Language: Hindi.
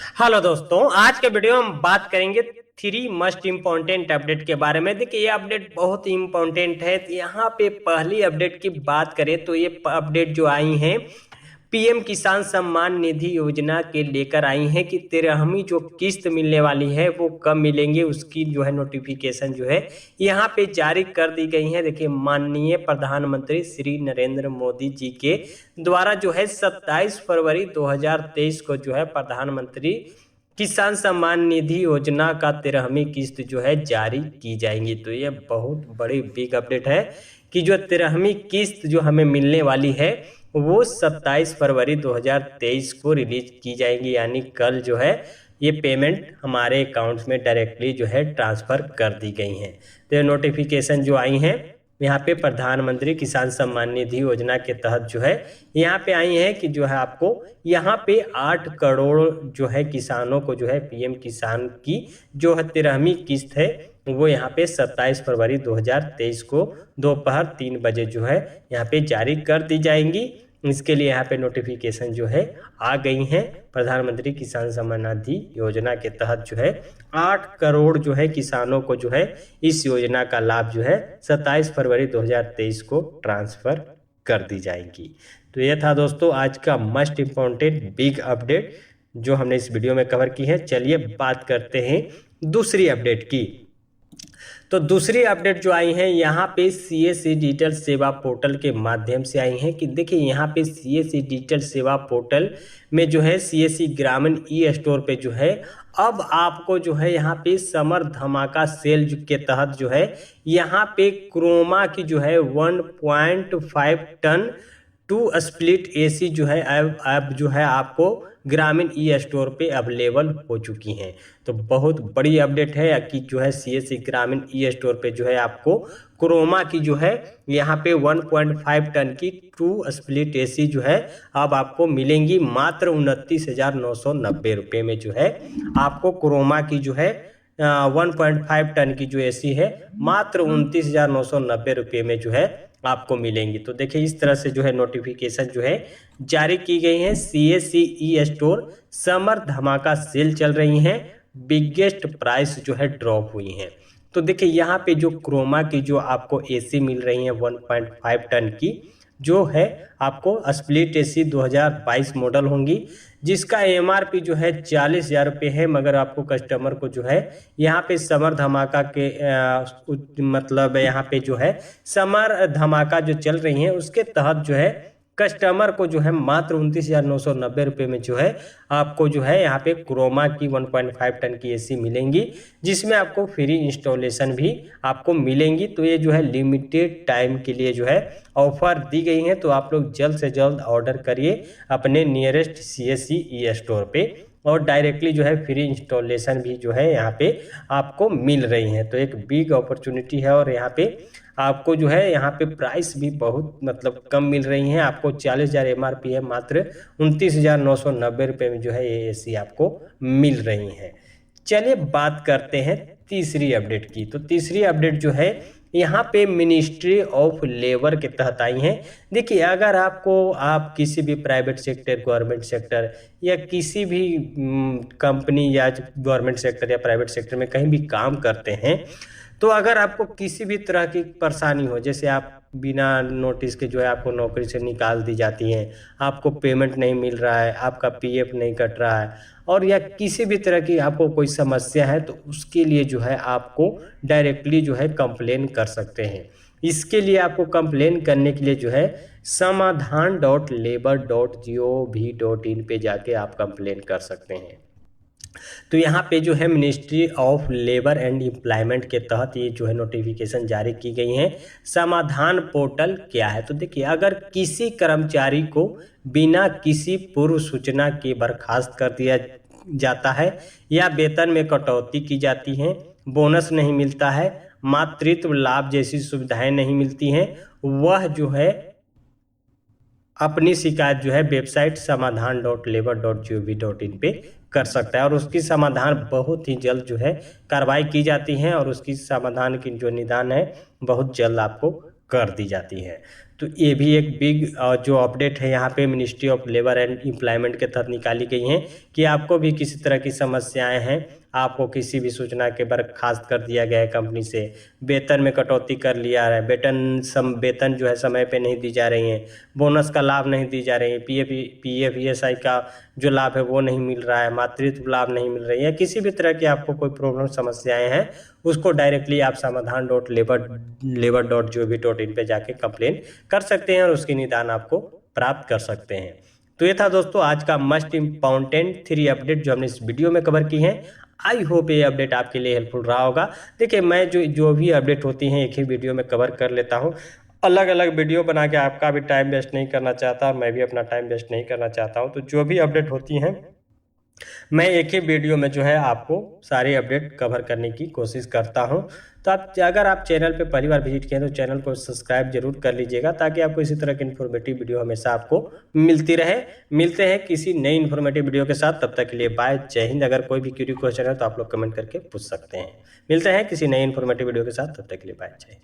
हेलो दोस्तों, आज के वीडियो में हम बात करेंगे 3 मस्ट इम्पोर्टेंट अपडेट के बारे में। देखिए ये अपडेट बहुत ही इम्पोर्टेंट है। यहाँ पे पहली अपडेट की बात करें तो ये अपडेट जो आई हैं पीएम किसान सम्मान निधि योजना के लेकर आई हैं कि 13वीं जो किस्त मिलने वाली है वो कब मिलेंगे, उसकी जो है नोटिफिकेशन जो है यहाँ पे जारी कर दी गई है। देखिए माननीय प्रधानमंत्री श्री नरेंद्र मोदी जी के द्वारा जो है 27 फरवरी 2023 को जो है प्रधानमंत्री किसान सम्मान निधि योजना का 13वीं किस्त जो है जारी की जाएंगी। तो ये बहुत बड़ी बिग अपडेट है कि जो 13वीं किस्त जो हमें मिलने वाली है वो 27 फरवरी 2023 को रिलीज की जाएंगी, यानी कल जो है ये पेमेंट हमारे अकाउंट्स में डायरेक्टली जो है ट्रांसफ़र कर दी गई हैं। तो ये नोटिफिकेशन जो आई हैं यहाँ पे प्रधानमंत्री किसान सम्मान निधि योजना के तहत जो है यहाँ पे आई है कि जो है आपको यहाँ पे 8 करोड़ जो है किसानों को जो है पीएम किसान की जो है 13वीं किस्त है वो यहाँ पे 27 फरवरी 2023 को दोपहर 3 बजे जो है यहाँ पे जारी कर दी जाएंगी। इसके लिए यहाँ पे नोटिफिकेशन जो है आ गई हैं। प्रधानमंत्री किसान सम्मान निधि योजना के तहत जो है 8 करोड़ जो है किसानों को जो है इस योजना का लाभ जो है 27 फरवरी 2023 को ट्रांसफ़र कर दी जाएगी। तो यह था दोस्तों आज का मस्ट इम्पॉर्टेंट बिग अपडेट जो हमने इस वीडियो में कवर की है। चलिए बात करते हैं दूसरी अपडेट की। तो दूसरी अपडेट जो आई है यहाँ पे सीएससी डिजिटल सेवा पोर्टल के माध्यम से आई हैं कि देखिए यहाँ पे सीएससी डिजिटल सेवा पोर्टल में जो है सीएससी ग्रामीण ई स्टोर पे जो है अब आपको जो है यहाँ पे समर धमाका सेल के तहत जो है यहाँ पे क्रोमा की जो है 1.5 टन 2 स्प्लिट एसी जो है अब जो है आपको ग्रामीण ई स्टोर पे अवेलेबल हो चुकी हैं। तो बहुत बड़ी अपडेट है कि जो है सीएससी ग्रामीण ई स्टोर पे जो है आपको क्रोमा की जो है यहाँ पे 1.5 टन की 2 स्प्लिट एसी जो है अब आपको मिलेंगी मात्र 29,990 रुपये में। जो है आपको क्रोमा की जो है 1.5 टन की जो एसी है मात्र 29,990 रुपये में जो है आपको मिलेंगी। तो देखिए इस तरह से जो है नोटिफिकेशन जो है जारी की गई है। सीएससी ई स्टोर समर धमाका सेल चल रही हैं, बिगेस्ट प्राइस जो है ड्रॉप हुई हैं। तो देखिए यहाँ पे जो क्रोमा की जो आपको एसी मिल रही है 1.5 टन की जो है आपको स्प्लिट एसी 2022 मॉडल होंगी, जिसका एमआरपी जो है 40,000 रुपये है। मगर आपको कस्टमर को जो है यहाँ पे समर धमाका के मतलब यहाँ पे जो है समर धमाका जो चल रही है उसके तहत जो है कस्टमर को जो है मात्र 29,990 रुपये में जो है आपको जो है यहाँ पे क्रोमा की 1.5 टन की एसी मिलेंगी, जिसमें आपको फ्री इंस्टॉलेशन भी आपको मिलेंगी। तो ये जो है लिमिटेड टाइम के लिए जो है ऑफर दी गई है। तो आप लोग जल्द से जल्द ऑर्डर करिए अपने नियरेस्ट सीएससी ई स्टोर पे और डायरेक्टली जो है फ्री इंस्टॉलेशन भी जो है यहाँ पे आपको मिल रही है। तो एक बिग अपॉर्चुनिटी है और यहाँ पे आपको जो है यहाँ पे प्राइस भी बहुत मतलब कम मिल रही है। आपको 40,000 एमआरपी है, मात्र 29,990 रुपये में जो है ये एसी आपको मिल रही है। चलिए बात करते हैं तीसरी अपडेट की। तो तीसरी अपडेट जो है यहाँ पे मिनिस्ट्री ऑफ लेबर के तहत आई हैं। देखिए अगर आप किसी भी प्राइवेट सेक्टर, गवर्नमेंट सेक्टर या किसी भी कंपनी या गवर्नमेंट सेक्टर या प्राइवेट सेक्टर में कहीं भी काम करते हैं, तो अगर आपको किसी भी तरह की परेशानी हो, जैसे आप बिना नोटिस के जो है आपको नौकरी से निकाल दी जाती हैं, आपको पेमेंट नहीं मिल रहा है, आपका पीएफ नहीं कट रहा है और या किसी भी तरह की आपको कोई समस्या है, तो उसके लिए जो है आपको डायरेक्टली जो है कंप्लेन कर सकते हैं। इसके लिए आपको कंप्लेन करने के लिए जो है समाधान.labor.gov.in पे जाके आप कंप्लेन कर सकते हैं। तो यहाँ पे जो है ministry of labour and employment के तहत ये जो है नोटिफिकेशन जारी की गई है। समाधान पोर्टल क्या है? तो देखिए अगर किसी कर्मचारी को बिना किसी पूर्व सूचना के बर्खास्त कर दिया जाता है या वेतन में कटौती की जाती है, बोनस नहीं मिलता है, मातृत्व लाभ जैसी सुविधाएं नहीं मिलती हैं, वह जो है अपनी शिकायत जो है वेबसाइट समाधान.labor.gov.in पे कर सकता है और उसकी समाधान बहुत ही जल्द जो है कार्रवाई की जाती है और उसकी समाधान की जो निदान है बहुत जल्द आपको कर दी जाती है। तो ये भी एक बिग जो अपडेट है यहाँ पे ministry of labour and employment के तहत निकाली गई हैं कि आपको भी किसी तरह की समस्याएं हैं, आपको किसी भी सूचना के बर्खास्त कर दिया गया है कंपनी से, वेतन में कटौती कर लिया है, वेतन जो है समय पे नहीं दी जा रही है, बोनस का लाभ नहीं दी जा रही है, पीएफ ईएसआई का जो लाभ है वो नहीं मिल रहा है, मातृत्व लाभ नहीं मिल रही है, किसी भी तरह की आपको कोई प्रॉब्लम समस्याएं हैं, उसको डायरेक्टली आप समाधान.लेबर.gov.in पे जाके कंप्लेन कर सकते हैं और उसकी निदान आपको प्राप्त कर सकते हैं। तो ये था दोस्तों आज का मस्ट इम्पॉर्टेंट 3 अपडेट जो हमने इस वीडियो में कवर की हैं। आई होप ये अपडेट आपके लिए हेल्पफुल रहा होगा। देखिए, मैं जो भी अपडेट होती हैं एक ही वीडियो में कवर कर लेता हूँ, अलग अलग वीडियो बना के आपका भी टाइम वेस्ट नहीं करना चाहता और मैं भी अपना टाइम वेस्ट नहीं करना चाहता हूँ। तो जो भी अपडेट होती हैं मैं एक ही वीडियो में जो है आपको सारी अपडेट कवर करने की कोशिश करता हूं। तो अगर आप चैनल पे पहली बार विजिट किए तो चैनल को सब्सक्राइब जरूर कर लीजिएगा ताकि आपको इसी तरह की इन्फॉर्मेटिव वीडियो हमेशा आपको मिलती रहे। मिलते हैं किसी नई इन्फॉर्मेटिव वीडियो के साथ, तब तक के लिए बाय, जय हिंद। अगर कोई भी क्वेरी क्वेश्चन है तो आप लोग कमेंट करके पूछ सकते हैं। मिलते हैं किसी नई इन्फॉर्मेटिव वीडियो के साथ, तब तक के लिए बाय, जय हिंद।